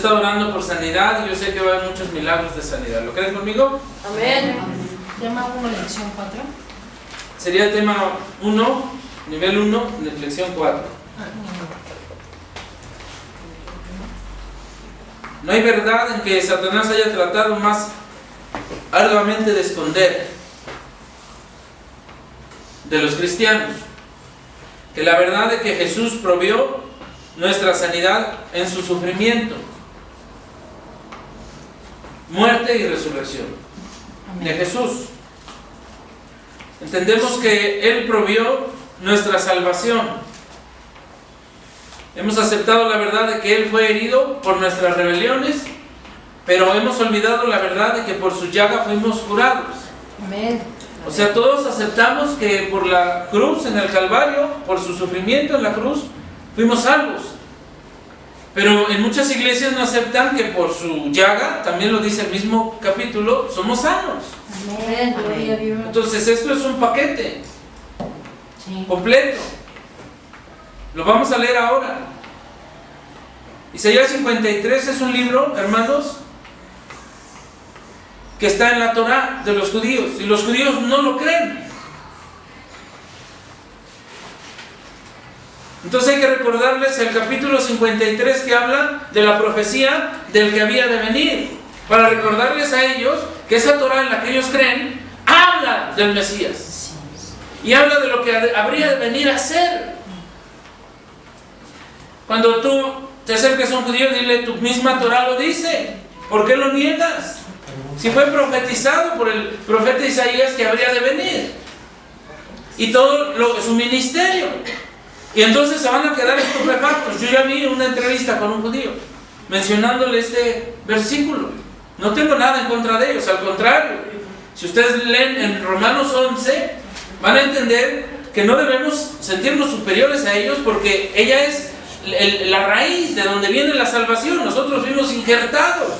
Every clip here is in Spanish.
estado orando por sanidad y yo sé que va a haber muchos milagros de sanidad. ¿Lo creen conmigo? Amén. Tema 1, lección 4. Sería el tema 1, nivel 1, lección 4. No hay verdad en que Satanás haya tratado más arduamente de esconder de los cristianos que la verdad de que Jesús provió nuestra sanidad en su sufrimiento, muerte y resurrección de Jesús. Entendemos que Él provió nuestra salvación. Hemos aceptado la verdad de que Él fue herido por nuestras rebeliones, pero hemos olvidado la verdad de que por su llaga fuimos curados. Amén. O sea, todos aceptamos que por la cruz en el Calvario, por su sufrimiento en la cruz, fuimos salvos. Pero en muchas iglesias no aceptan que por su llaga, también lo dice el mismo capítulo, somos sanos. Amén. Gloria a Dios. Entonces esto es un paquete Sí. completo. Lo vamos a leer ahora. Isaías 53 es un libro, hermanos, que está en la Torá de los judíos, y los judíos no lo creen. Entonces hay que recordarles el capítulo 53 que habla de la profecía del que había de venir, para recordarles a ellos que esa Torá en la que ellos creen habla del Mesías y habla de lo que habría de venir a ser. Cuando tú te acerques a un judío, dile: tu misma Torá lo dice, ¿por qué lo niegas? Si fue profetizado por el profeta Isaías que habría de venir, y todo su ministerio. Y entonces se van a quedar estupefactos. Yo ya vi una entrevista con un judío mencionándole este versículo. No tengo nada en contra de ellos, al contrario. Si ustedes leen en Romanos 11, van a entender que no debemos sentirnos superiores a ellos, porque ella es la raíz de donde viene la salvación. Nosotros fuimos injertados.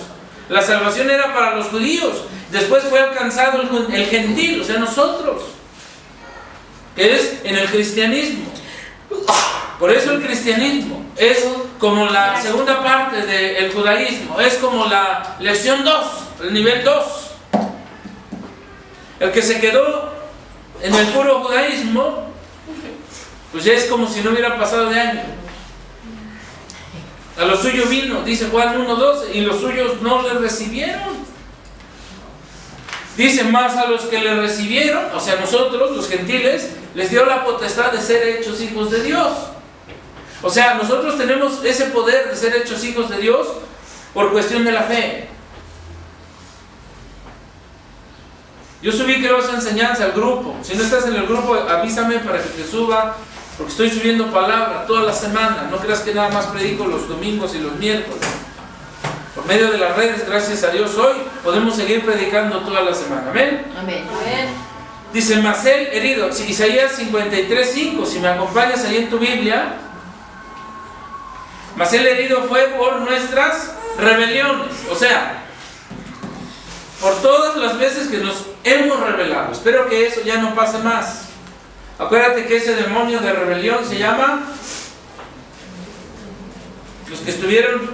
La salvación era para los judíos, después fue alcanzado el gentil, o sea, nosotros, que es en el cristianismo. Por eso el cristianismo es como la segunda parte del judaísmo, es como la lección 2, el nivel 2. El que se quedó en el puro judaísmo, pues ya es como si no hubiera pasado de año. A lo suyo vino, dice Juan 1:12, y los suyos no le recibieron. Dice: más a los que le recibieron, o sea, nosotros, los gentiles, les dio la potestad de ser hechos hijos de Dios. O sea, nosotros tenemos ese poder de ser hechos hijos de Dios por cuestión de la fe. Yo subí, creo, esa enseñanza al grupo. Si no estás en el grupo, avísame para que te suba, porque estoy subiendo palabra toda la semana. No creas que nada más predico los domingos y los miércoles. Por medio de las redes, gracias a Dios, hoy podemos seguir predicando toda la semana. ¿Amén? Amén. Amén. Dice: mas él herido. Isaías 53:5, si me acompañas ahí en tu Biblia. Mas él herido fue por nuestras rebeliones. O sea, por todas las veces que nos hemos rebelado. Espero que eso ya no pase más. Acuérdate que ese demonio de rebelión se llama, los que estuvieron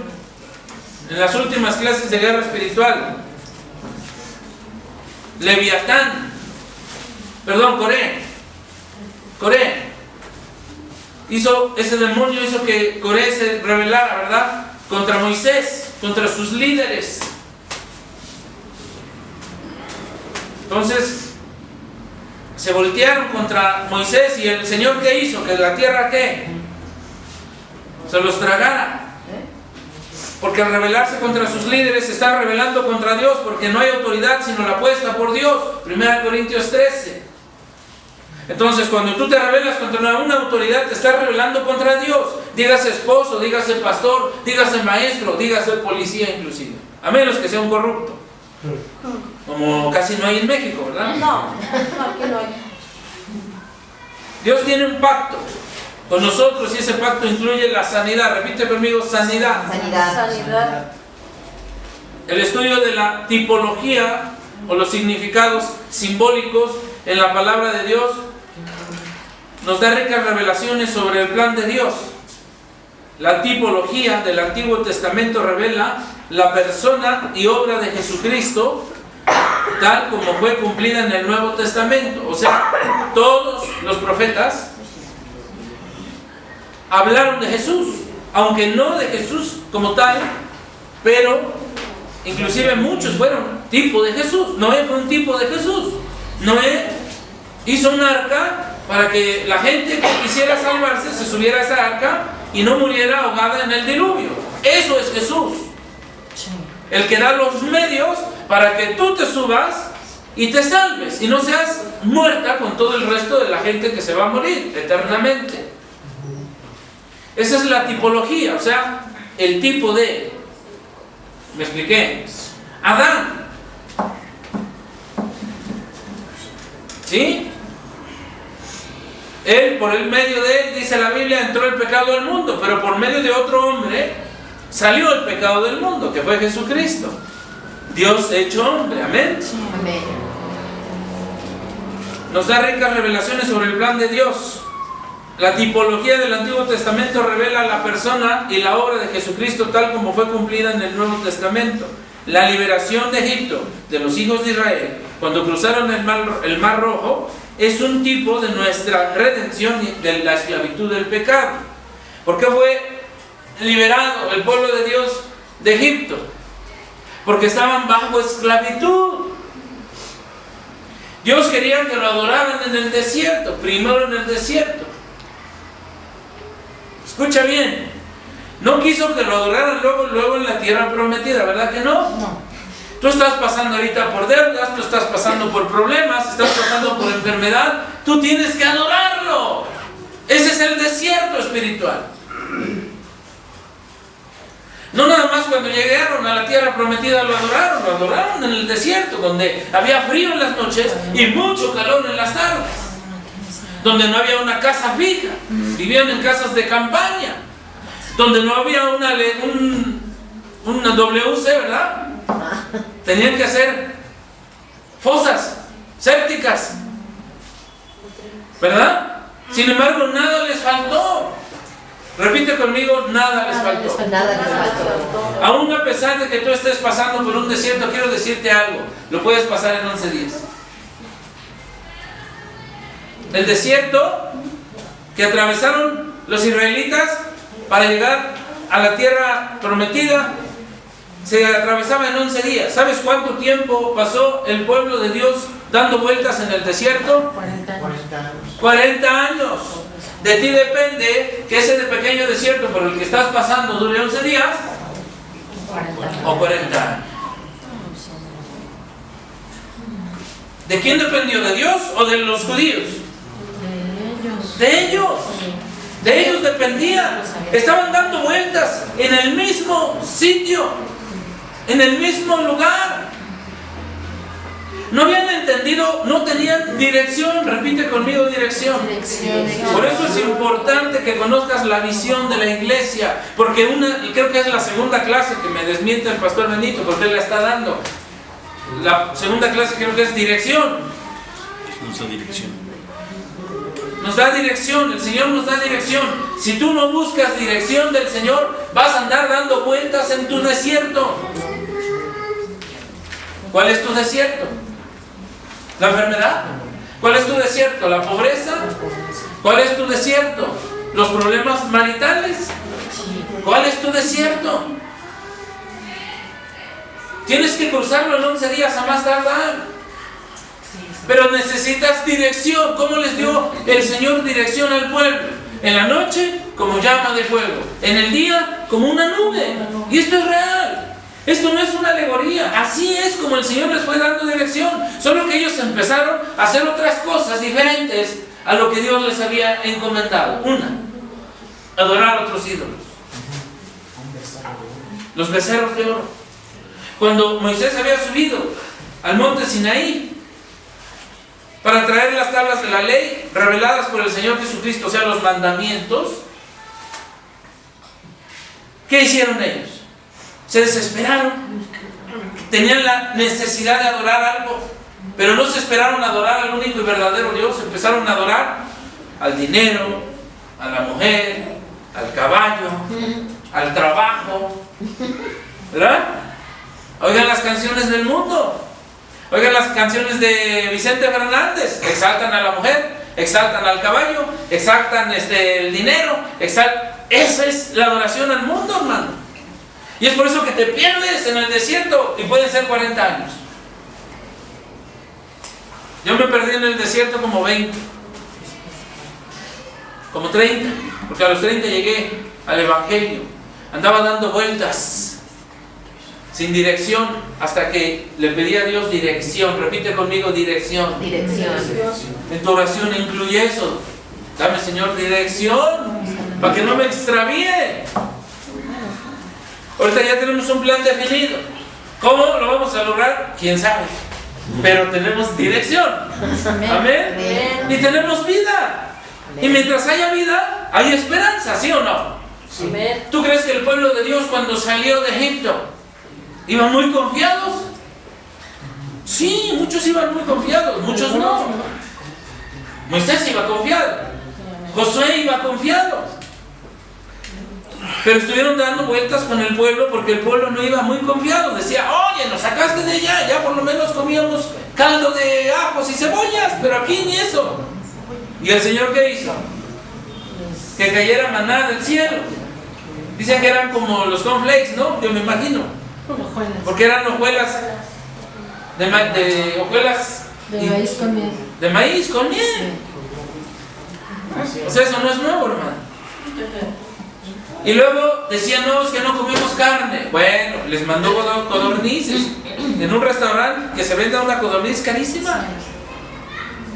en las últimas clases de guerra espiritual, Leviatán, perdón, Coré. Ese demonio hizo que Coré se rebelara, ¿verdad?, contra Moisés, contra sus líderes. Entonces se voltearon contra Moisés, y el Señor, ¿qué hizo? Que la tierra, ¿qué? Se los tragara. Porque al rebelarse contra sus líderes se está rebelando contra Dios, porque no hay autoridad sino la puesta por Dios. 1 Corintios 13. Entonces, cuando tú te rebelas contra una autoridad, te estás rebelando contra Dios. Dígase esposo, dígase pastor, dígase maestro, dígase policía inclusive. A menos que sea un corrupto. Como casi no hay en México, ¿verdad? No, aquí no hay. Dios tiene un pacto con nosotros, y ese pacto incluye la sanidad. Repite conmigo: sanidad. Sanidad. El estudio de la tipología o los significados simbólicos en la palabra de Dios nos da ricas revelaciones sobre el plan de Dios. la tipología del Antiguo Testamento revela la persona y obra de Jesucristo, tal como fue cumplida en el Nuevo Testamento. O sea, todos los profetas hablaron de Jesús, aunque no de Jesús como tal, pero inclusive muchos fueron tipo de Jesús. Noé fue un tipo de Jesús. Noé hizo un arca para que la gente que quisiera salvarse se subiera a esa arca y no muriera ahogada en el diluvio. Eso es Jesús, el que da los medios para que tú te subas y te salves y no seas muerta con todo el resto de la gente que se va a morir eternamente. Esa es la tipología, o sea, el tipo de... ¿Me expliqué? Adán, ¿sí? Él, por el medio de él, dice la Biblia, entró el pecado al mundo, pero por medio de otro hombre salió el pecado del mundo, que fue Jesucristo, Dios hecho hombre. Amén. Amén. Nos da ricas revelaciones sobre el plan de Dios. La tipología del Antiguo Testamento revela la persona y la obra de Jesucristo tal como fue cumplida en el Nuevo Testamento. La liberación de Egipto, de los hijos de Israel, cuando cruzaron el Mar Rojo, es un tipo de nuestra redención de la esclavitud del pecado. ¿Por qué fue liberado el pueblo de Dios de Egipto? Porque estaban bajo esclavitud. Dios quería que lo adoraran en el desierto, primero en el desierto. Escucha bien, no quiso que lo adoraran luego en la tierra prometida, ¿verdad que no? No. Tú estás pasando ahorita por deudas, tú estás pasando por problemas, estás pasando por enfermedad, tú tienes que adorarlo. Ese es el desierto espiritual. No nada más cuando llegaron a la tierra prometida lo adoraron en el desierto, donde había frío en las noches y mucho calor en las tardes, donde no había una casa fija, vivían en casas de campaña, donde no había una WC, ¿verdad? Tenían que hacer fosas sépticas, ¿verdad? Sin embargo, nada les faltó. Repite conmigo, nada les faltó. Nada les faltó. Aún a pesar de que tú estés pasando por un desierto, quiero decirte algo, lo puedes pasar en 11 días. El desierto que atravesaron los israelitas para llegar a la tierra prometida se atravesaba en 11 días. ¿Sabes cuánto tiempo pasó el pueblo de Dios dando vueltas en el desierto? 40 años. 40 años. De ti depende que ese pequeño desierto por el que estás pasando dure 11 días 40 o 40 años. ¿De quién dependió? ¿De Dios o de los judíos? De ellos. De ellos dependía. Estaban dando vueltas en el mismo sitio, en el mismo lugar. No habían entendido, no tenían dirección. Repite conmigo, dirección. Por eso es importante que conozcas la visión de la iglesia, porque creo que es la segunda clase que me desmiente el pastor Benito, porque él la está dando. La segunda clase creo que es dirección. Nos da dirección. Nos da dirección, el Señor nos da dirección. Si tú no buscas dirección del Señor, vas a andar dando vueltas en tu desierto. ¿Cuál es tu desierto? ¿La enfermedad? ¿Cuál es tu desierto? ¿La pobreza? ¿Cuál es tu desierto? ¿Los problemas maritales? ¿Cuál es tu desierto? Tienes que cruzarlo en 11 días a más tardar. Pero necesitas dirección. ¿Cómo les dio el Señor dirección al pueblo? En la noche, como llama de fuego. En el día, como una nube. Y esto es real. Esto no es una alegoría. Así es como el Señor les fue dando dirección. Solo que ellos empezaron a hacer otras cosas diferentes a lo que Dios les había encomendado. Una, adorar a otros ídolos. Los becerros de oro. Cuando Moisés había subido al monte Sinaí para traer las tablas de la ley reveladas por el Señor Jesucristo, o sea, los mandamientos, ¿qué hicieron ellos? Se desesperaron, tenían la necesidad de adorar algo, pero no se esperaron a adorar al único y verdadero Dios, empezaron a adorar al dinero, a la mujer, al caballo, al trabajo, ¿verdad? Oigan las canciones del mundo, oigan las canciones de Vicente Fernández, exaltan a la mujer, exaltan al caballo, exaltan el dinero, esa es la adoración al mundo, hermano. Y es por eso que te pierdes en el desierto y pueden ser 40 años. Yo me perdí en el desierto como 20, como 30, porque a los 30 llegué al Evangelio. Andaba dando vueltas, sin dirección, hasta que le pedí a Dios dirección. Repite conmigo, dirección. Dirección. En tu oración incluye eso. Dame, Señor, dirección, para que no me extravíe. Ahorita ya tenemos un plan definido. ¿Cómo lo vamos a lograr? ¿Quién sabe? Pero tenemos dirección. Amén. Y tenemos vida. Y mientras haya vida, hay esperanza, ¿sí o no? Amén. ¿Tú crees que el pueblo de Dios cuando salió de Egipto iban muy confiados? Sí, muchos iban muy confiados, muchos no. Moisés iba confiado, Josué iba confiado, pero estuvieron dando vueltas con el pueblo porque el pueblo no iba muy confiado. Decía, oye, nos sacaste de allá, ya por lo menos comíamos caldo de ajos y cebollas, pero aquí ni eso. ¿Y el Señor qué hizo? Que cayera maná del cielo. Dicen que eran como los cornflakes, ¿no? Yo me imagino. Porque eran hojuelas de maíz con miel. De maíz con miel. O sea, eso no es nuevo, hermano. Y luego decían, no, es que no comemos carne. Bueno, les mandó codornices. En un restaurante que se venda una codorniz carísima.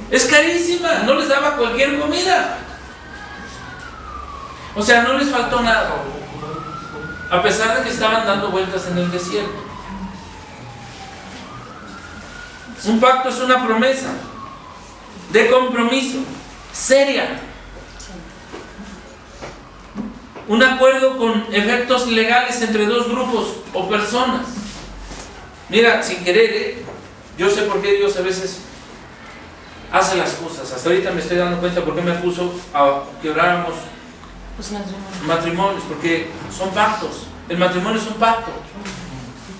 Es carísima, no les daba cualquier comida. O sea, no les faltó nada, a pesar de que estaban dando vueltas en el desierto. Un pacto es una promesa de compromiso seria, un acuerdo con efectos legales entre dos grupos o personas. Mira, sin querer, yo sé por qué Dios a veces hace las cosas. Hasta ahorita me estoy dando cuenta por qué me puso a que oráramos matrimonios, porque son pactos. El matrimonio es un pacto.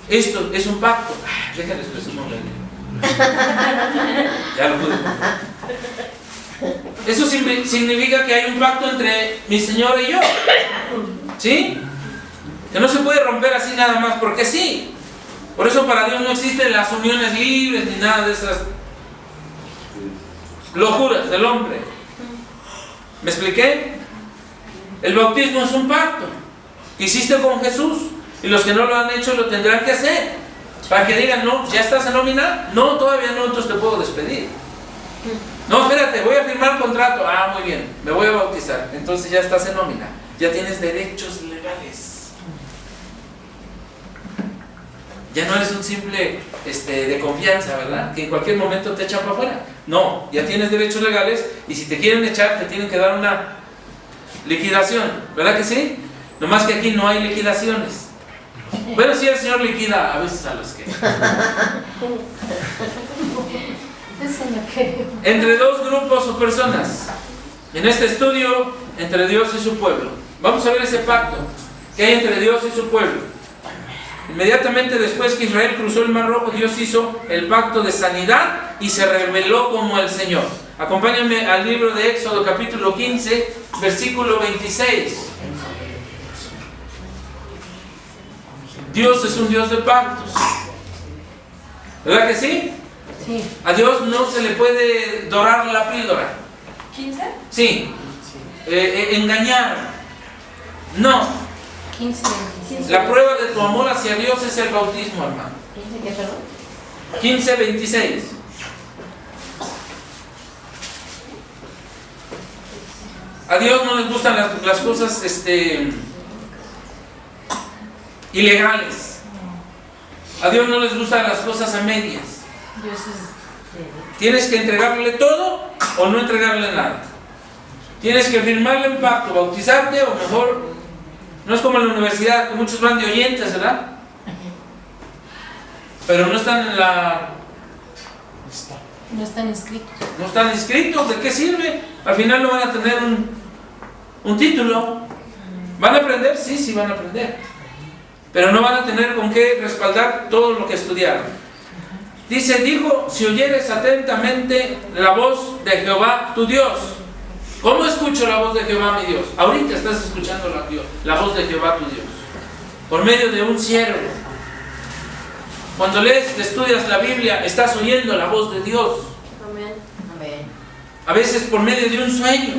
Esto es un pacto. Déjales presumir. Ya lo pude. Eso significa que hay un pacto entre mi Señor y yo, ¿sí? Que no se puede romper así nada más porque sí. Por eso para Dios no existen las uniones libres ni nada de esas locuras del hombre. ¿Me expliqué? El bautismo es un pacto que hiciste con Jesús, y los que no lo han hecho lo tendrán que hacer, para que digan, no, ¿ya estás en nómina? No, todavía no, entonces te puedo despedir. No, espérate, voy a firmar el contrato. Ah, muy bien, me voy a bautizar. Entonces ya estás en nómina, ya tienes derechos legales. Ya no eres un simple de confianza, ¿verdad? Que en cualquier momento te echan para afuera. No, ya tienes derechos legales, y si te quieren echar, te tienen que dar una liquidación, ¿verdad que sí? Nomás que aquí no hay liquidaciones. Bueno, sí, el Señor liquida a veces a los que... Entre dos grupos o personas. En este estudio, entre Dios y su pueblo. Vamos a ver ese pacto que hay entre Dios y su pueblo. Inmediatamente después que Israel cruzó el Mar Rojo, Dios hizo el pacto de sanidad y se reveló como el Señor. Acompáñenme al libro de Éxodo capítulo 15, versículo 26. Dios es un Dios de pactos. ¿Verdad que sí? Sí. A Dios no se le puede dorar la píldora. ¿15? Sí. Engañar. No. 15. La prueba de tu amor hacia Dios es el bautismo, hermano. ¿15 qué, perdón? 15, 26. A Dios no les gustan las cosas ilegales. A Dios no les gustan las cosas a medias. Dios es Tienes que entregarle todo o no entregarle nada. Tienes que firmarle un pacto, bautizarte, o mejor, no es como en la universidad, que muchos van de oyentes, ¿verdad? Pero no están en la... no están inscritos. No están inscritos, ¿de qué sirve? Al final no van a tener un título. ¿Van a aprender? Sí, sí van a aprender. Pero no van a tener con qué respaldar todo lo que estudiaron. Dice, dijo, si oyeres atentamente la voz de Jehová tu Dios. ¿Cómo escucho la voz de Jehová mi Dios? Ahorita estás escuchando la voz de Jehová tu Dios. Por medio de un siervo. Cuando lees, estudias la Biblia, estás oyendo la voz de Dios. Amén. Amén. A veces por medio de un sueño,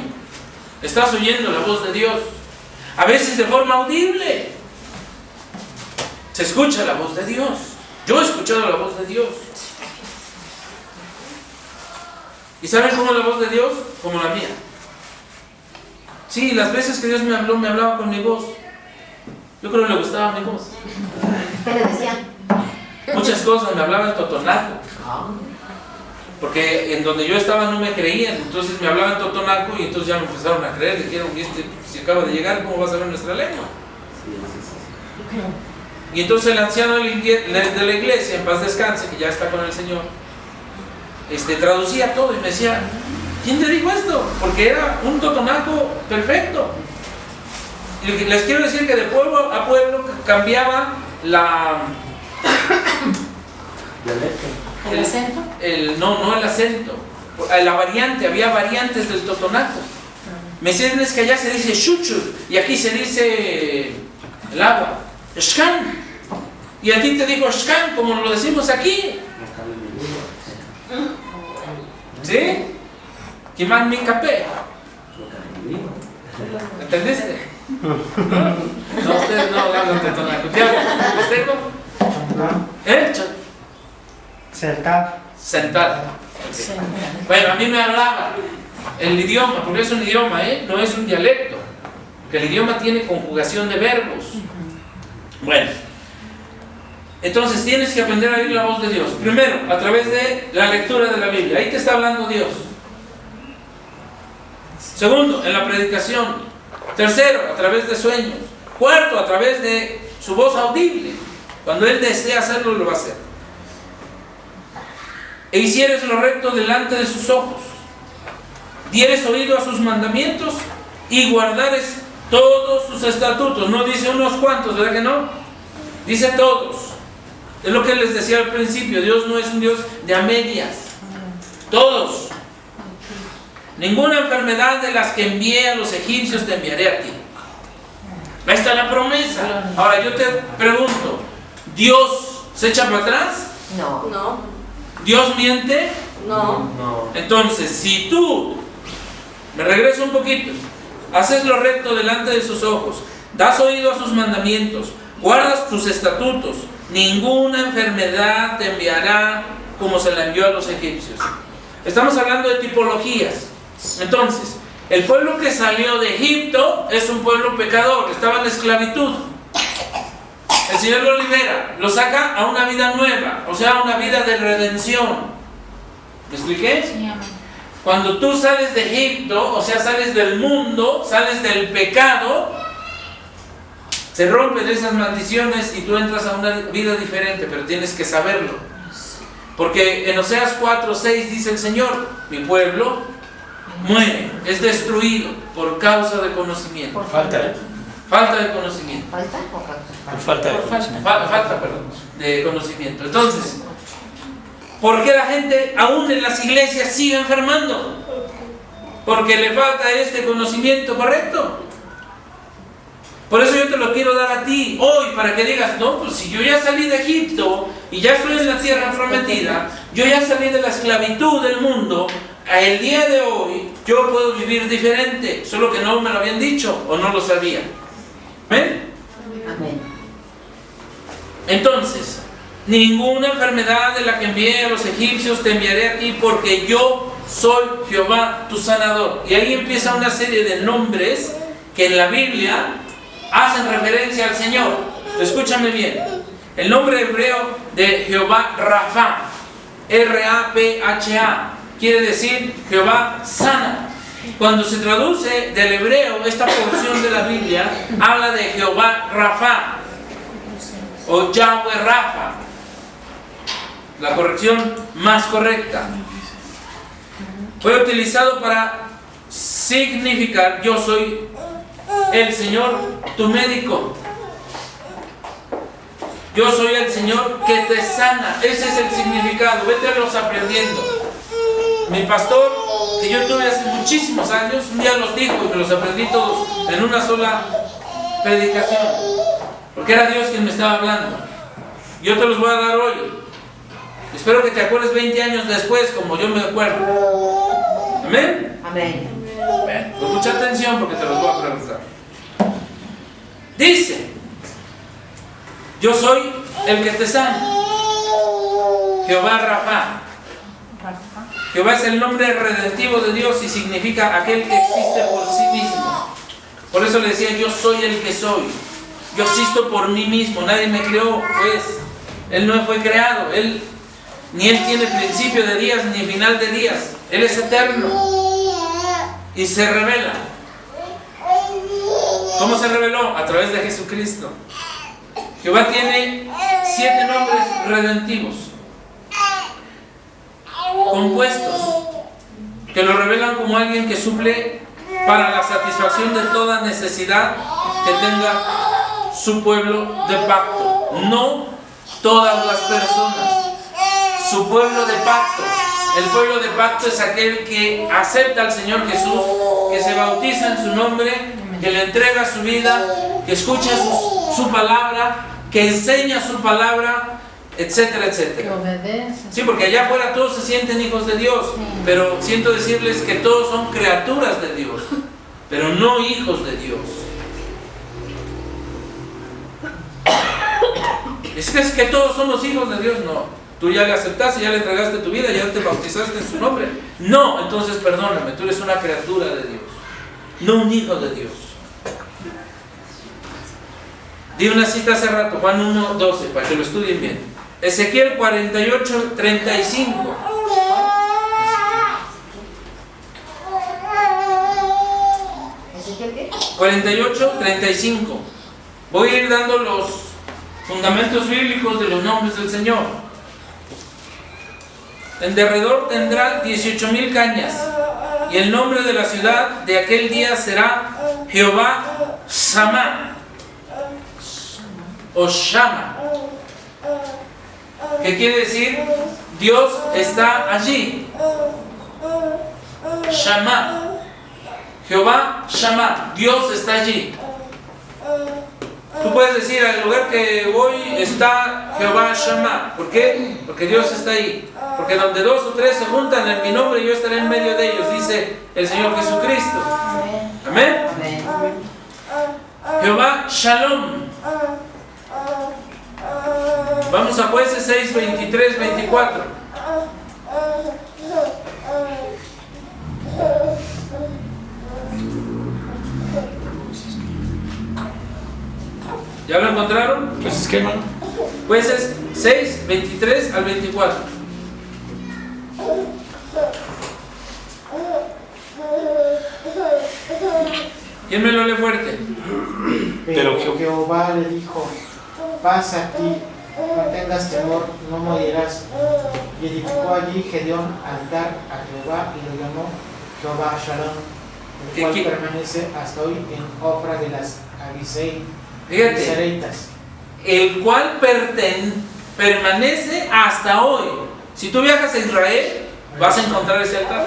estás oyendo la voz de Dios. A veces de forma audible. Se escucha la voz de Dios. Yo he escuchado la voz de Dios. ¿Y saben cómo es la voz de Dios? Como la mía. Sí, las veces que Dios me habló, me hablaba con mi voz. Yo creo que le gustaba mi voz. ¿Qué le decían? Muchas cosas, me hablaba en totonaco. Porque en donde yo estaba no me creían. Entonces me hablaban en totonaco y entonces ya me empezaron a creer. Dijeron, si acaba de llegar, ¿cómo va a saber nuestra lengua? Y entonces el anciano de la iglesia, en paz descanse, que ya está con el Señor, traducía todo y me decía, ¿quién te dijo esto? Porque era un totonaco perfecto. Y les quiero decir que de pueblo a pueblo cambiaba ¿El acento? No el acento, la variante, había variantes del totonaco. Me decían, es que allá se dice chuchu y aquí se dice el agua, shkan. Y a ti te digo shkan, como lo decimos aquí. ¿Sí? Kimán mi capé. ¿Entendiste? No, ustedes no hablan totonaco. ¿Qué hago? ¿Usted cómo? ¿Eh? Sentar. Sentar. Okay. Bueno, a mí me hablaba el idioma, porque es un idioma, no es un dialecto. Porque el idioma tiene conjugación de verbos. Bueno, entonces tienes que aprender a oír la voz de Dios. Primero, a través de la lectura de la Biblia. Ahí te está hablando Dios. Segundo, en la predicación. Tercero, a través de sueños. Cuarto, a través de su voz audible. Cuando Él desea hacerlo, lo va a hacer. E hicieres lo recto delante de sus ojos, dieres oído a sus mandamientos y guardares todos sus estatutos. No dice unos cuantos, ¿verdad que no? Dice todos. Es lo que les decía al principio, Dios no es un Dios de a medias. Todos. Ninguna enfermedad de las que envié a los egipcios te enviaré a ti. Ahí está la promesa. Ahora yo te pregunto, ¿Dios se echa para atrás? No. No. ¿Dios miente? No. Entonces, si tú, me regreso un poquito, haces lo recto delante de sus ojos, das oído a sus mandamientos, guardas tus estatutos, ninguna enfermedad te enviará como se la envió a los egipcios. Estamos hablando de tipologías. Entonces, el pueblo que salió de Egipto es un pueblo pecador, estaba en esclavitud. El Señor lo libera, lo saca a una vida nueva, o sea, a una vida de redención. ¿Me expliqué? Sí, amén. Cuando tú sales de Egipto, o sea, sales del mundo, sales del pecado, se rompen esas maldiciones y tú entras a una vida diferente, pero tienes que saberlo. Porque en Oseas 4:6 dice el Señor, mi pueblo muere, es destruido por causa de conocimiento. Falta de conocimiento. ¿Falta o causa? Por falta de conocimiento. Falta de conocimiento. Entonces, ¿por qué la gente aún en las iglesias sigue enfermando? Porque le falta este conocimiento correcto. Por eso yo te lo quiero dar a ti hoy, para que digas, no, pues si yo ya salí de Egipto y ya estoy en la tierra prometida, yo ya salí de la esclavitud del mundo, el día de hoy yo puedo vivir diferente, solo que no me lo habían dicho o no lo sabía. ¿Ven? Amén. Entonces, ninguna enfermedad de la que envié a los egipcios te enviaré a ti, porque yo soy Jehová tu sanador. Y ahí empieza una serie de nombres que en la Biblia hacen referencia al Señor. Escúchame bien. El nombre hebreo de Jehová Rafa, R-A-P-H-A, quiere decir Jehová sana. Cuando se traduce del hebreo, esta porción de la Biblia habla de Jehová Rafa o Yahweh Rafa, la corrección más correcta. Fue utilizado para significar yo soy el Señor tu médico. Yo soy el Señor que te sana. Ese es el significado. Vételos aprendiendo. Mi pastor, que yo tuve hace muchísimos años, un día los dijo y me los aprendí todos en una sola predicación. Porque era Dios quien me estaba hablando. Yo te los voy a dar hoy. Espero que te acuerdes 20 años después, como yo me acuerdo. ¿Amén? Amén. Bueno, con mucha atención porque te los voy a preguntar. Dice: yo soy el que te sana. Jehová Rafa. Jehová es el nombre redentivo de Dios y significa aquel que existe por sí mismo. Por eso le decía: yo soy el que soy. Yo existo por mí mismo. Nadie me creó, pues. Él no fue creado. Ni Él tiene principio de días ni final de días. Él es eterno. Y se revela. ¿Cómo se reveló? A través de Jesucristo. Jehová tiene 7 nombres redentivos, compuestos, que lo revelan como alguien que suple para la satisfacción de toda necesidad que tenga su pueblo de pacto. No todas las personas, su pueblo de pacto. El pueblo de pacto es aquel que acepta al Señor Jesús, que se bautiza en su nombre, que le entrega su vida, que escucha su palabra, que enseña su palabra, etcétera, etcétera. Sí, porque allá afuera todos se sienten hijos de Dios, pero siento decirles que todos son criaturas de Dios, pero no hijos de Dios. Es que todos somos hijos de Dios, no. Tú ya le aceptaste, ya le entregaste tu vida, ya te bautizaste en su nombre. No, entonces perdóname, tú eres una criatura de Dios, no un hijo de Dios. Di una cita hace rato, Juan 1:12, para que lo estudien bien. Ezequiel 48:35. ¿Ezequiel qué? 48:35. Voy a ir dando los fundamentos bíblicos de los nombres del Señor. En derredor tendrá 18,000 cañas, y el nombre de la ciudad de aquel día será Jehová Shammah, o Shama, que quiere decir Dios está allí. Shammah, Jehová Shammah, Dios está allí. Tú puedes decir: al lugar que voy está Jehová Shammah. ¿Por qué? Porque Dios está ahí. Porque donde 2 o 3 se juntan en mi nombre, yo estaré en medio de ellos, dice el Señor Jesucristo. Amén. Amén. Jehová Shalom. Vamos a Jueces 6, 23, 24. ¿Ya lo encontraron? Pues es que, hermano. Jueces 6, 23 al 24. ¿Quién me lo lee fuerte? Pero Jehová le dijo: paz a ti, no tengas temor, no morirás. Y edificó allí Gedeón altar a Jehová y lo llamó Jehová Shalom, el cual permanece hasta hoy en Ofra de las Abisereitas. El cual permanece hasta hoy. Si tú viajas a Israel, vas a encontrar ese altar.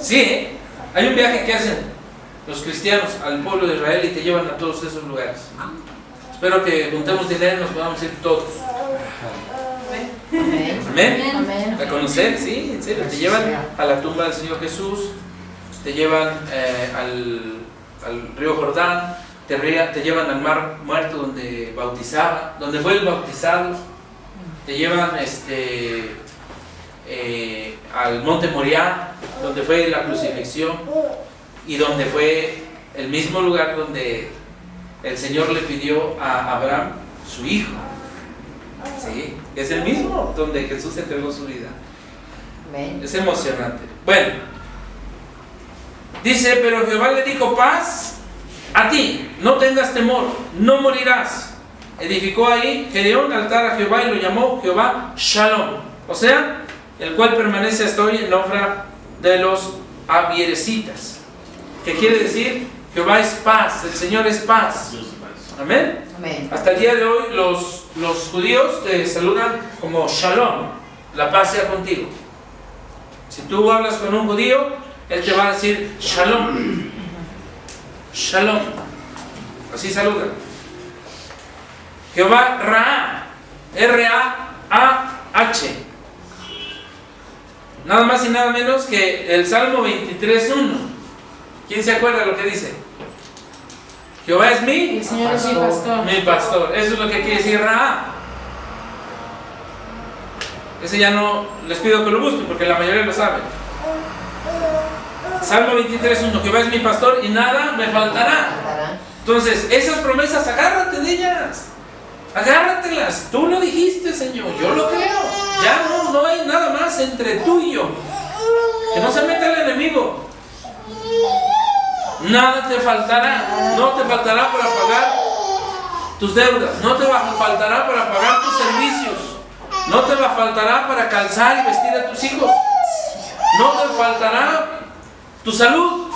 Sí, ¿eh? Hay un viaje que hacen los cristianos al pueblo de Israel y te llevan a todos esos lugares. Espero que juntemos dinero y nos podamos ir todos. Amén. Amén. ¿A conocer? Sí, en serio. Te llevan a la tumba del Señor Jesús, te llevan al río Jordán, te llevan al mar muerto donde bautizaba, donde fue el bautizado, te llevan al monte Moriah, donde fue la crucifixión y donde fue el mismo lugar donde el Señor le pidió a Abraham su hijo. Sí, es el mismo donde Jesús entregó su vida. Amén. Es emocionante. Bueno, dice: pero Jehová le dijo: paz a ti, no tengas temor, no morirás. Edificó ahí Gedeón altar a Jehová y lo llamó Jehová Shalom, o sea, el cual permanece hasta hoy en la Ofra de los Abieresitas. que quiere decir Jehová es paz, el Señor es paz. Amén. Amén. Hasta el día de hoy los judíos te saludan como Shalom, la paz sea contigo. Si tú hablas con un judío, él te va a decir Shalom. Shalom. Así saludan. Jehová Ra, R-A-A-H. Nada más y nada menos que el Salmo 23.1. ¿Quién se acuerda de lo que dice? Jehová es mi El Señor es mi pastor. mi pastor. Eso es lo que quiere decir Ra. Ese ya no les pido que lo busquen porque la mayoría lo saben. Salmo 23.1. Jehová es mi pastor y nada me faltará. Entonces, esas promesas, agárrate de ellas. Agárratelas. Tú lo dijiste, Señor. Yo lo creo. Ya no hay nada más entre tú y yo. Que no se meta el enemigo. Nada te faltará. No te faltará para pagar tus deudas. No te faltará para pagar tus servicios. No te faltará para calzar y vestir a tus hijos. No te faltará tu salud.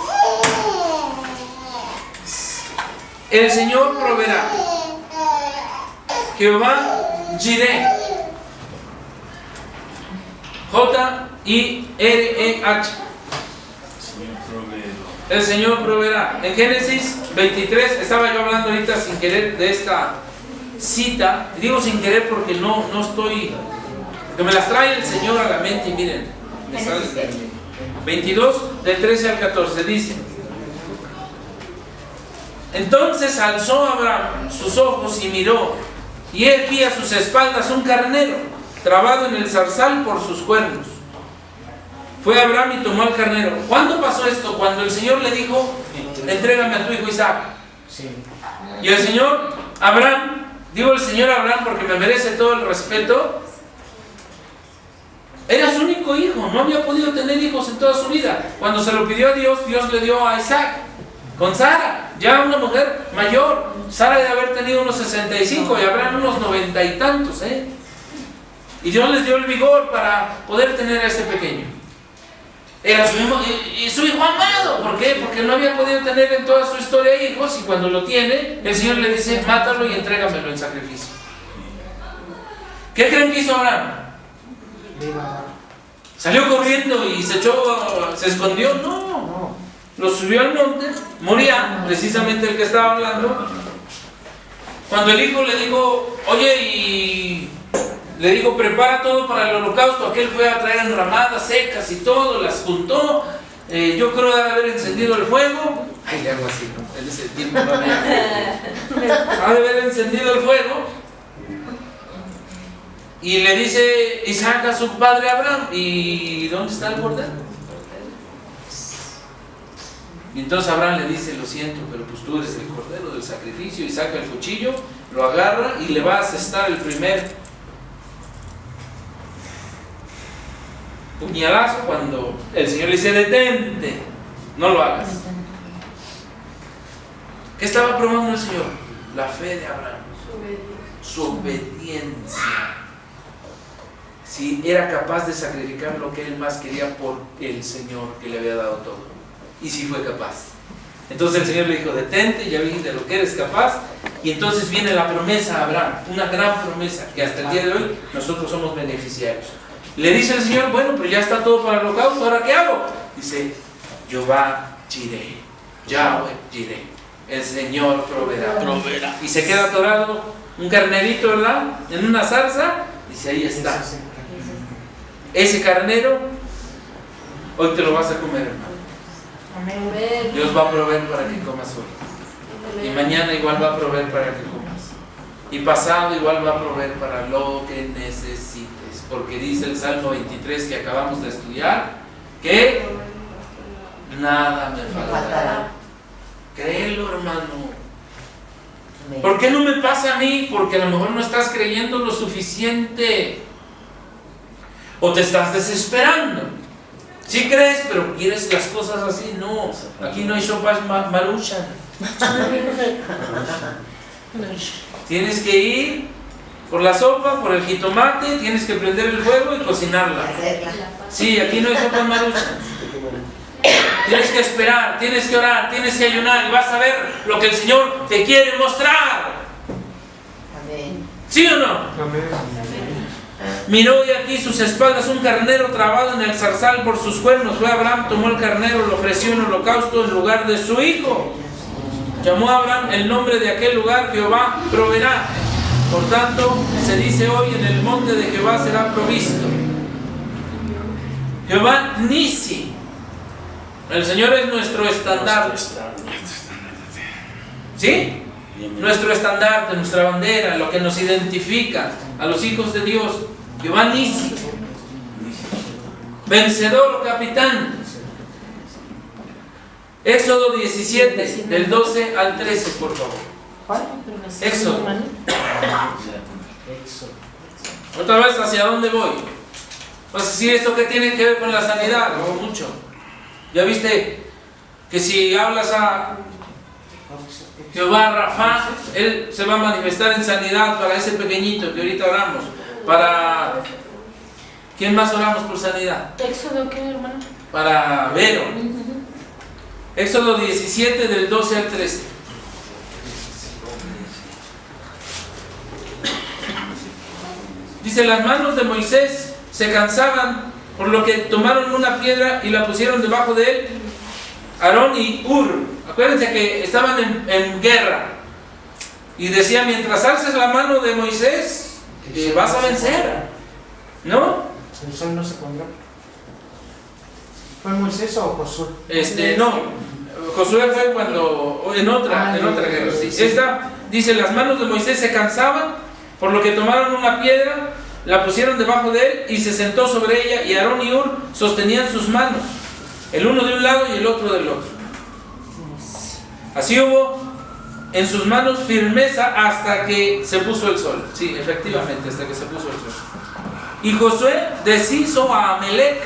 El Señor proveerá. Jehová Jireh. J-I-R-E-H. El Señor proveerá. En Génesis 23, estaba yo hablando ahorita sin querer de esta cita. Digo sin querer porque no estoy, porque me las trae el Señor a la mente y miren, me sale 22 del 13 al 14 dice: entonces alzó Abraham sus ojos y miró, y he aquí a sus espaldas un carnero trabado en el zarzal por sus cuernos. Fue Abraham y tomó al carnero. ¿Cuándo pasó esto? Cuando el Señor le dijo: entrégame a tu hijo Isaac. Sí. Y el Señor Abraham, digo el Señor Abraham porque me merece todo el respeto, era su único hijo, no había podido tener hijos en toda su vida. Cuando se lo pidió a Dios, Dios le dio a Isaac con Sara, ya una mujer mayor. Sara debe haber tenido unos 65 y Abraham unos 90 y tantos, y Dios les dio el vigor para poder tener a este pequeño. Era su hijo amado. ¿Por qué? Porque no había podido tener en toda su historia hijos, y cuando lo tiene, el Señor le dice: mátalo y entrégamelo en sacrificio. ¿Qué creen que hizo Abraham? ¿Salió corriendo y se escondió? No. Lo subió al monte, moría, precisamente el que estaba hablando. Cuando el hijo le dijo: oye, y le dijo: prepara todo para el holocausto. Aquel fue a traer enramadas secas y todo, las juntó. Yo creo de haber encendido el fuego. Ay, le hago así, ¿no? En ese tiempo no había. Ha de haber encendido el fuego. Y le dice Isaac a su padre Abraham: ¿y dónde está el cordero? Y entonces Abraham le dice: lo siento, pero pues tú eres el cordero del sacrificio. Y saca el cuchillo, lo agarra y le va a asestar el primer puñalazo cuando el Señor le dice: detente, no lo hagas. ¿Qué estaba probando el Señor? La fe de Abraham, su obediencia. Si era capaz de sacrificar lo que él más quería por el Señor que le había dado todo. Y si fue capaz. Entonces el Señor le dijo: detente, ya vi de lo que eres capaz. Y entonces viene la promesa a Abraham, una gran promesa que hasta el día de hoy nosotros somos beneficiarios. Le dice el Señor: bueno, pero ya está todo para el holocausto, ¿ahora qué hago? Dice: Jehová Jireh, Yahweh Jireh, el Señor proveerá. Y se queda atorado un carnerito, ¿verdad? En una zarza. Dice: ahí está. Ese carnero, hoy te lo vas a comer, hermano. Amén. Dios va a proveer para que comas hoy. Y mañana igual va a proveer para que comas. Y pasado igual va a proveer para lo que necesites. Porque dice el Salmo 23 que acabamos de estudiar, que nada me faltará. Créelo, hermano. ¿Por qué no me pasa a mí? Porque a lo mejor no estás creyendo lo suficiente. O te estás desesperando. Sí crees, pero quieres las cosas así. No, aquí no hay sopas maruchan. Tienes que ir por la sopa, por el jitomate, tienes que prender el fuego y cocinarla. Sí, aquí no hay sopas maruchan. tienes que esperar, tienes que orar, tienes que ayunar y vas a ver lo que el Señor te quiere mostrar. Amén. ¿Sí o no? Amén. Miró y aquí sus espaldas un carnero trabado en el zarzal por sus cuernos. Fue Abraham, tomó el carnero, lo ofreció en holocausto en lugar de su hijo. Llamó a Abraham el nombre de aquel lugar: Jehová proveerá. Por tanto, se dice hoy: en el monte de Jehová será provisto. Jehová Nisi. El Señor es nuestro estandarte. ¿Sí? Nuestro estandarte, nuestra bandera, lo que nos identifica a los hijos de Dios. Jehová Nisi. Vencedor o capitán. Éxodo 17, del 12 al 13, por favor. ¿Cuál? Éxodo. Éxodo. Otra vez, ¿hacia dónde voy? Pues si esto que tiene que ver con la sanidad, o mucho. Ya viste que si hablas a Jehová Rafa, Él se va a manifestar en sanidad para ese pequeñito que ahorita oramos. Para... ¿Quién más oramos por sanidad? ¿Éxodo qué, hermano? Para Vero. Éxodo 17 del 12 al 13. Dice: las manos de Moisés se cansaban, por lo que tomaron una piedra y la pusieron debajo de él, Aarón y Hur. Acuérdense que estaban en guerra. Y decía: mientras alces la mano de Moisés, vas a vencer. ¿No? El sol no se pondrá. ¿Fue Moisés o Josué? No. Josué fue cuando, en otra guerra. Sí. Esta dice: las manos de Moisés se cansaban, por lo que tomaron una piedra, la pusieron debajo de él y se sentó sobre ella, y Aarón y Hur sostenían sus manos, el uno de un lado y el otro del otro. Así hubo en sus manos firmeza hasta que se puso el sol. Sí, efectivamente, hasta que se puso el sol. Y Josué deshizo a Amalec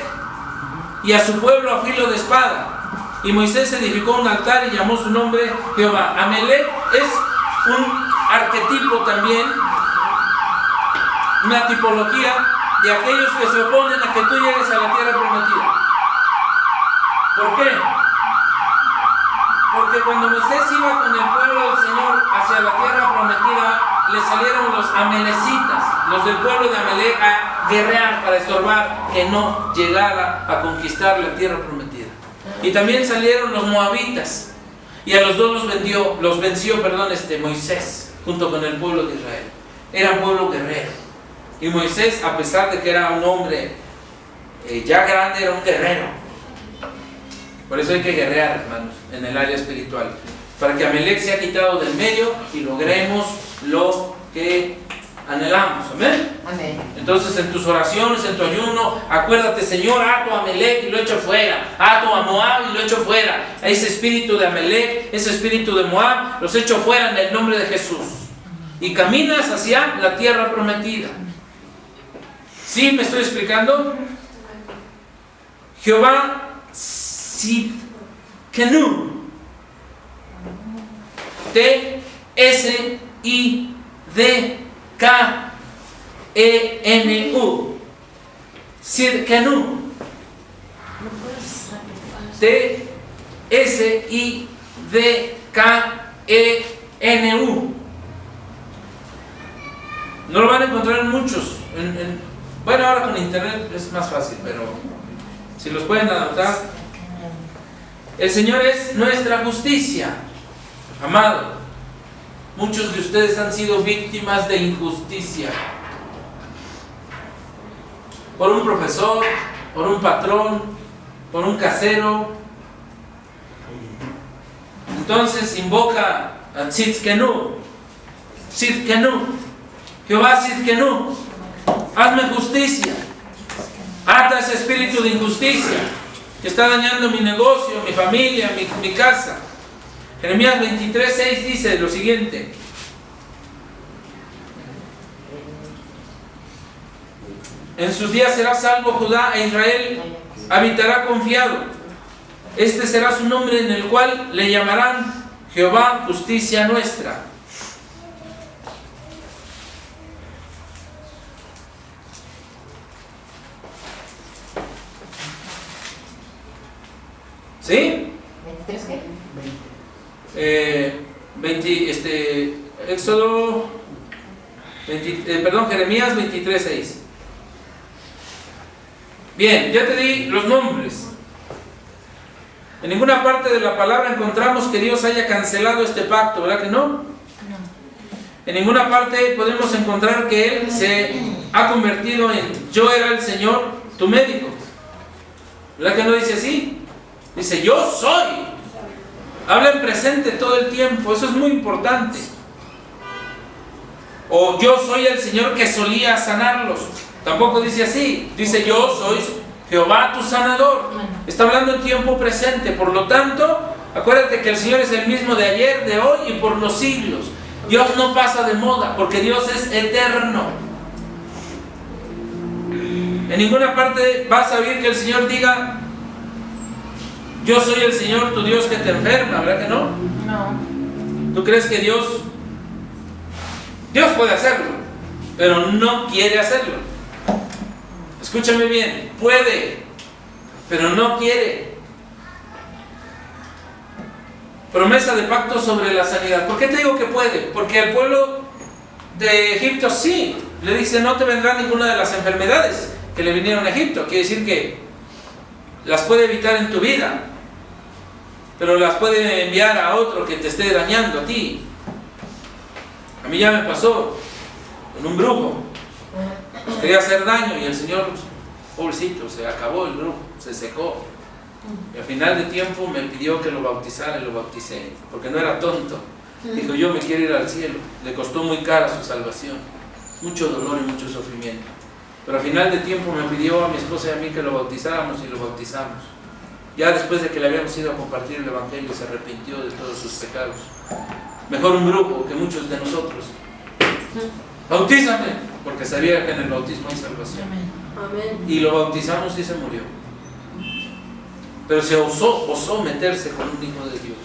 y a su pueblo a filo de espada. Y Moisés edificó un altar y llamó su nombre Jehová. Amalec es un arquetipo también, una tipología de aquellos que se oponen a que tú llegues a la tierra prometida. ¿Por qué? Porque cuando Moisés iba con el pueblo del Señor hacia la tierra prometida, le salieron los amalecitas, los del pueblo de Amalec, a guerrear para estorbar que no llegara a conquistar la tierra prometida. Y también salieron los moabitas, y a los dos los venció Moisés junto con el pueblo de Israel. Era un pueblo guerrero, y Moisés, a pesar de que era un hombre ya grande, era un guerrero. Por eso hay que guerrear, hermanos, en el área espiritual, para que Amalec sea quitado del medio y logremos lo que anhelamos. Amén. Amén. Entonces, en tus oraciones, en tu ayuno, acuérdate: Señor, ato a Amalec y lo echo fuera, ato a Moab y lo echo fuera. Ese espíritu de Amalec, ese espíritu de Moab, los echo fuera en el nombre de Jesús. Y caminas hacia la tierra prometida. ¿Sí me estoy explicando? Jehová Sidkenu, T-S-I-D-K-E-N-U, Sidkenu, T-S-I-D-K-E-N-U. No lo van a encontrar en muchos. Bueno, ahora con internet es más fácil, pero si los pueden anotar. El Señor es nuestra justicia. Amado, muchos de ustedes han sido víctimas de injusticia. Por un profesor, por un patrón, por un casero. Entonces invoca a Tzidkenu. Tzidkenu. Jehová Tzidkenu, hazme justicia. Ata ese espíritu de injusticia que está dañando mi negocio, mi familia, mi casa. Jeremías 23:6 dice lo siguiente: en sus días será salvo Judá, e Israel habitará confiado. Este será su nombre, en el cual le llamarán Jehová, justicia nuestra. ¿Sí? ¿23 qué? 20, Jeremías 23:6. Bien, ya te di los nombres. En ninguna parte de la palabra encontramos que Dios haya cancelado este pacto, ¿verdad que no? En ninguna parte podemos encontrar que Él se ha convertido en yo era el Señor, tu médico. ¿Verdad que no dice así? Dice yo soy. Habla en presente todo el tiempo, eso es muy importante. O yo soy el Señor que solía sanarlos. Tampoco dice así. Dice yo soy Jehová tu sanador. Está hablando en tiempo presente. Por lo tanto, acuérdate que el Señor es el mismo de ayer, de hoy y por los siglos. Dios no pasa de moda porque Dios es eterno. En ninguna parte vas a oír que el Señor diga yo soy el Señor tu Dios que te enferma, ¿verdad que no? No. ¿Tú crees que Dios puede hacerlo, pero no quiere hacerlo? Escúchame bien, puede, pero no quiere. Promesa de pacto sobre la sanidad. ¿Por qué te digo que puede? Porque al pueblo de Egipto sí, le dice no te vendrá ninguna de las enfermedades que le vinieron a Egipto. Quiere decir que las puede evitar en tu vida, pero las puede enviar a otro que te esté dañando a ti. A mí ya me pasó con un brujo. Quería hacer daño y el Señor, pobrecito, se acabó el brujo, se secó. Y al final de tiempo me pidió que lo bautizara y lo bauticé, porque no era tonto. Dijo, yo me quiero ir al cielo. Le costó muy cara su salvación, mucho dolor y mucho sufrimiento. Pero al final de tiempo me pidió a mi esposa y a mí que lo bautizáramos y lo bautizamos. Ya después de que le habíamos ido a compartir el Evangelio, se arrepintió de todos sus pecados. Mejor un brujo que muchos de nosotros. Bautízame, porque sabía que en el bautismo hay salvación. Amén. Y lo bautizamos y se murió. Pero se osó meterse con un hijo de Dios.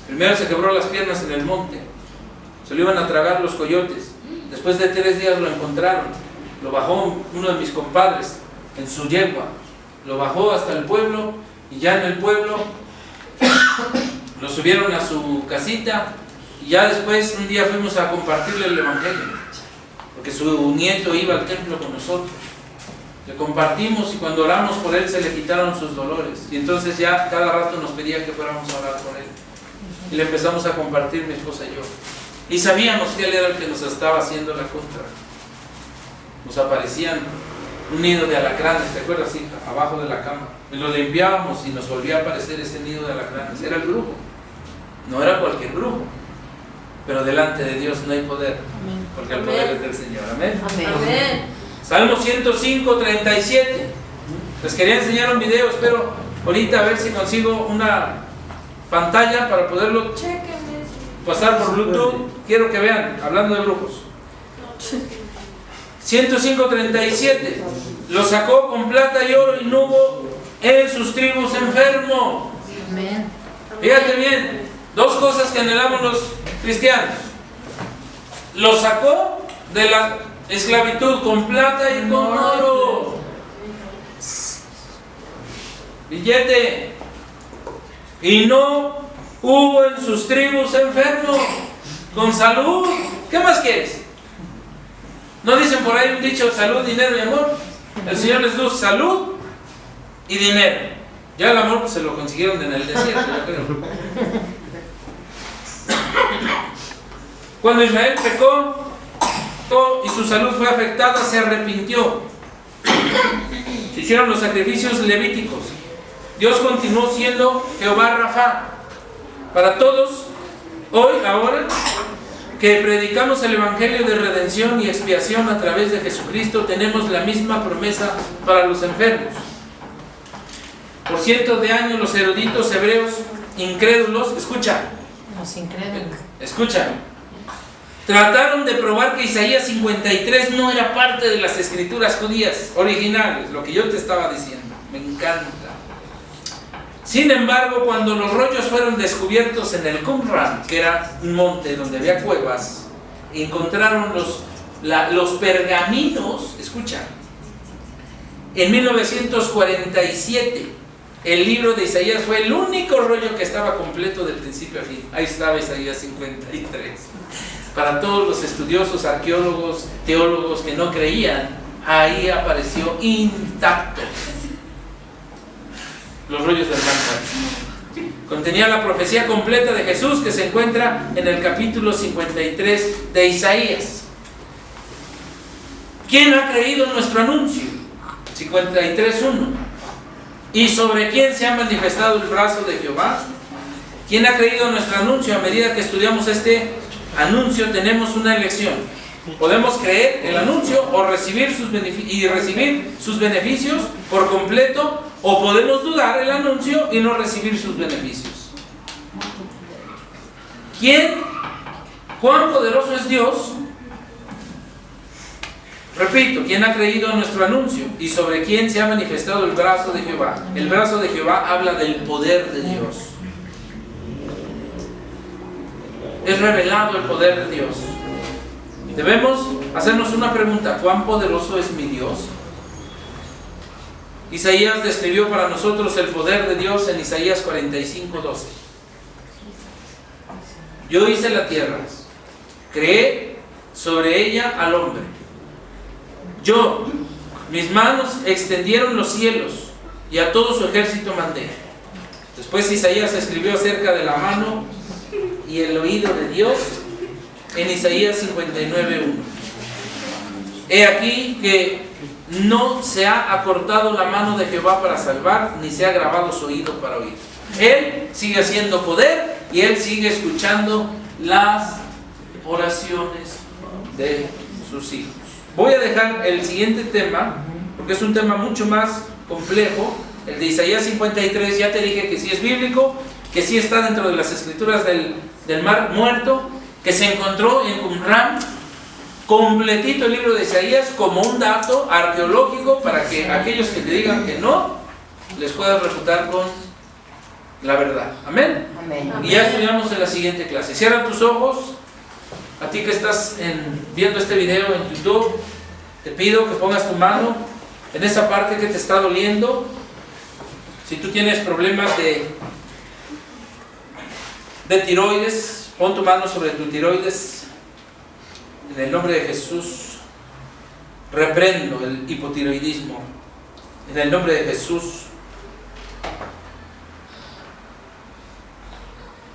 Primero se quebró las piernas en el monte. Se lo iban a tragar los coyotes. Después de 3 días lo encontraron. Lo bajó uno de mis compadres en su yegua. Lo bajó hasta el pueblo y ya en el pueblo lo subieron a su casita y ya después un día fuimos a compartirle el Evangelio porque su nieto iba al templo con nosotros. Le compartimos y cuando oramos por él se le quitaron sus dolores y entonces ya cada rato nos pedía que fuéramos a orar por él y le empezamos a compartir mi esposa y yo y sabíamos que él era el que nos estaba haciendo la contra. Nos aparecían un nido de alacranes, ¿te acuerdas, hija? Abajo de la cama. Y lo limpiábamos y nos volvía a aparecer ese nido de alacranes. Era el brujo. No era cualquier brujo. Pero delante de Dios no hay poder. Porque el poder es del Señor. Amén. Amén. Salmo 105:37. Les quería enseñar un video. Espero ahorita a ver si consigo una pantalla para poderlo pasar por Bluetooth. Quiero que vean, hablando de brujos. 105:37. Lo sacó con plata y oro y no hubo en sus tribus enfermo. Amén. Fíjate bien, 2 cosas que anhelamos los cristianos. Lo sacó de la esclavitud con plata y con oro. Billete. Y no hubo en sus tribus enfermo. Con salud. ¿Qué más quieres? ¿No dicen por ahí un dicho, salud, dinero y amor? El Señor les dio salud y dinero. Ya el amor pues, se lo consiguieron en el desierto, yo creo. Cuando Israel pecó y su salud fue afectada, se arrepintió. Se hicieron los sacrificios levíticos. Dios continuó siendo Jehová Rafa. Para todos, hoy, ahora, que predicamos el Evangelio de redención y expiación a través de Jesucristo, tenemos la misma promesa para los enfermos. Por cientos de años los eruditos hebreos incrédulos, escucha, trataron de probar que Isaías 53 no era parte de las escrituras judías originales, lo que yo te estaba diciendo, me encanta. Sin embargo, cuando los rollos fueron descubiertos en el Qumran, que era un monte donde había cuevas, encontraron los pergaminos, escucha, En 1947, el libro de Isaías fue el único rollo que estaba completo de principio a fin. Ahí estaba Isaías 53. Para todos los estudiosos, arqueólogos, teólogos que no creían, ahí apareció intacto. Los rollos del Mar. Contenía la profecía completa de Jesús que se encuentra en el capítulo 53 de Isaías. ¿Quién ha creído nuestro anuncio? 53:1. ¿Y sobre quién se ha manifestado el brazo de Jehová? ¿Quién ha creído nuestro anuncio? A medida que estudiamos este anuncio tenemos una elección. Podemos creer el anuncio o recibir sus beneficios por completo, o podemos dudar el anuncio y no recibir sus beneficios. ¿Cuán poderoso es Dios? Repito, ¿quién ha creído a nuestro anuncio? ¿Y sobre quién se ha manifestado el brazo de Jehová? El brazo de Jehová habla del poder de Dios. Es revelado el poder de Dios. Debemos hacernos una pregunta: ¿cuán poderoso es mi Dios? Isaías describió para nosotros el poder de Dios en Isaías 45:12. Yo hice la tierra, creé sobre ella al hombre. Mis manos extendieron los cielos y a todo su ejército mandé. Después Isaías escribió acerca de la mano y el oído de Dios en Isaías 59:1. He aquí que no se ha acortado la mano de Jehová para salvar, ni se ha grabado su oído para oír. Él sigue haciendo poder y Él sigue escuchando las oraciones de sus hijos. Voy a dejar el siguiente tema, porque es un tema mucho más complejo, el de Isaías 53. Ya te dije que sí es bíblico, que sí está dentro de las escrituras del Mar Muerto, que se encontró en Qumran, completito el libro de Isaías, como un dato arqueológico para que aquellos que te digan que no, les puedas refutar con la verdad. Amén. Amén. Y ya estudiamos en la siguiente clase. Cierra tus ojos. A ti que estás viendo este video en YouTube, te pido que pongas tu mano en esa parte que te está doliendo. Si tú tienes problemas de tiroides, pon tu mano sobre tu tiroides. En el nombre de Jesús, reprendo el hipotiroidismo. En el nombre de Jesús,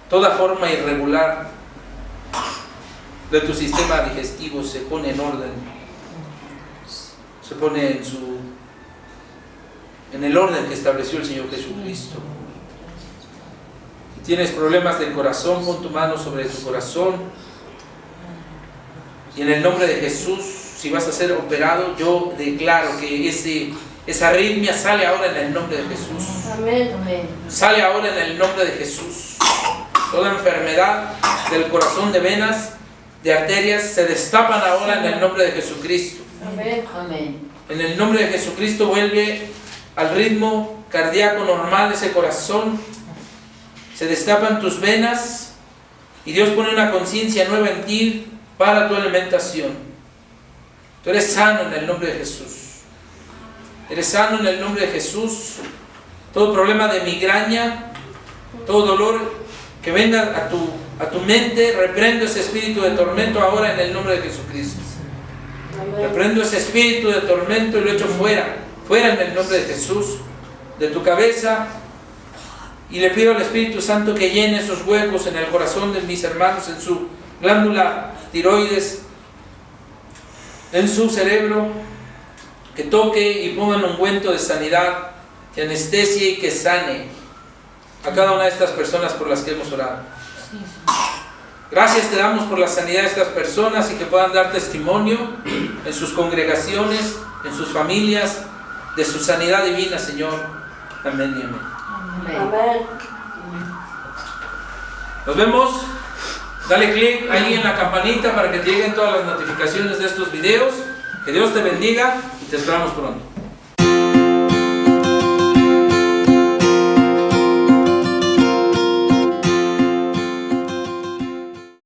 toda forma irregular de tu sistema digestivo se pone en orden, se pone en el orden que estableció el Señor Jesucristo. Si tienes problemas del corazón, pon tu mano sobre tu corazón y en el nombre de Jesús, si vas a ser operado, yo declaro que esa arritmia sale ahora en el nombre de Jesús. Amén. Sale ahora en el nombre de Jesús. Toda enfermedad del corazón, de venas, de arterias, se destapan ahora en el nombre de Jesucristo. Amén. En el nombre de Jesucristo vuelve al ritmo cardíaco normal ese corazón. Se destapan tus venas y Dios pone una conciencia nueva en ti para tu alimentación. Tú eres sano en el nombre de Jesús. Eres sano en el nombre de Jesús. Todo problema de migraña, todo dolor que venga a tu mente, reprendo ese espíritu de tormento ahora en el nombre de Jesucristo. Reprendo ese espíritu de tormento y lo echo fuera en el nombre de Jesús, de tu cabeza, y le pido al Espíritu Santo que llene esos huecos en el corazón de mis hermanos, en su glándula tiroides, en su cerebro, que toque y ponga un ungüento de sanidad, que anestesie y que sane a cada una de estas personas por las que hemos orado. Gracias te damos por la sanidad de estas personas y que puedan dar testimonio en sus congregaciones, en sus familias, de su sanidad divina, Señor. Amén y amén. Amén. Nos vemos. Dale clic ahí en la campanita para que te lleguen todas las notificaciones de estos videos. Que Dios te bendiga y te esperamos pronto.